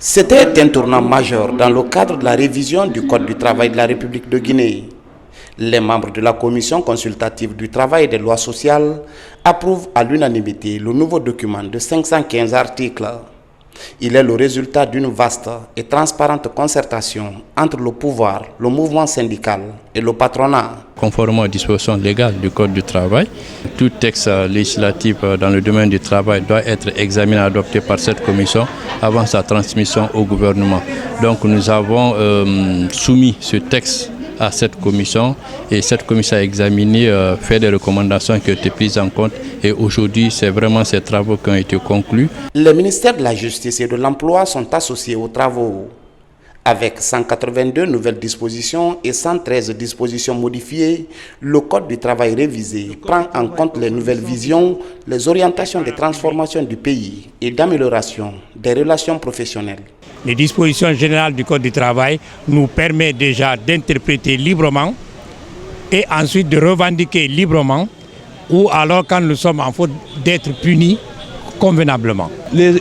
C'était un tournant majeur dans le cadre de la révision du Code du travail de la République de Guinée. Les membres de la Commission consultative du travail et des lois sociales approuvent à l'unanimité le nouveau document de 515 articles. Il est le résultat d'une vaste et transparente concertation entre le pouvoir, le mouvement syndical et le patronat. Conformément aux dispositions légales du Code du travail, tout texte législatif dans le domaine du travail doit être examiné et adopté par cette commission avant sa transmission au gouvernement. Donc nous avons soumis ce texte à cette commission et cette commission a examiné, fait des recommandations qui ont été prises en compte et aujourd'hui c'est vraiment ces travaux qui ont été conclus. Les ministères de la Justice et de l'Emploi sont associés aux travaux. Avec 182 nouvelles dispositions et 113 dispositions modifiées, le Code du travail révisé prend en compte les nouvelles visions, les orientations des transformations du pays et d'amélioration des relations professionnelles. Les dispositions générales du Code du travail nous permettent déjà d'interpréter librement et ensuite de revendiquer librement ou alors quand nous sommes en faute d'être punis convenablement. Les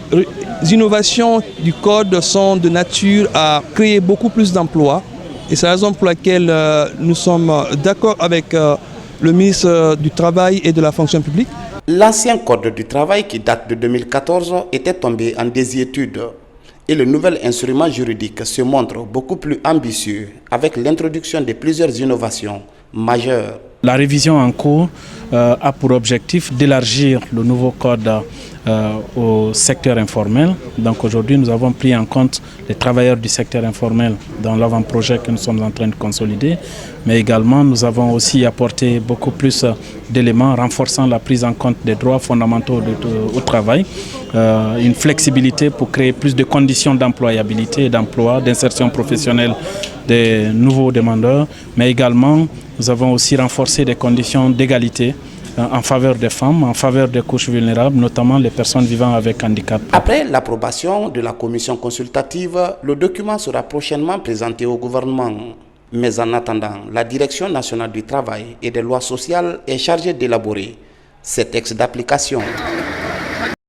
innovations du Code sont de nature à créer beaucoup plus d'emplois et c'est la raison pour laquelle nous sommes d'accord avec le ministre du Travail et de la Fonction publique. L'ancien Code du travail qui date de 2014 était tombé en désuétude et le nouvel instrument juridique se montre beaucoup plus ambitieux avec l'introduction de plusieurs innovations majeures. La révision en cours a pour objectif d'élargir le nouveau code au secteur informel. Donc aujourd'hui, nous avons pris en compte les travailleurs du secteur informel dans l'avant-projet que nous sommes en train de consolider. Mais également, nous avons aussi apporté beaucoup plus d'éléments renforçant la prise en compte des droits fondamentaux au travail, une flexibilité pour créer plus de conditions d'employabilité et d'emploi, d'insertion professionnelle des nouveaux demandeurs, mais également nous avons aussi renforcé des conditions d'égalité en faveur des femmes, en faveur des couches vulnérables, notamment les personnes vivant avec handicap. Après l'approbation de la commission consultative, le document sera prochainement présenté au gouvernement. Mais en attendant, la Direction nationale du travail et des lois sociales est chargée d'élaborer ces textes d'application.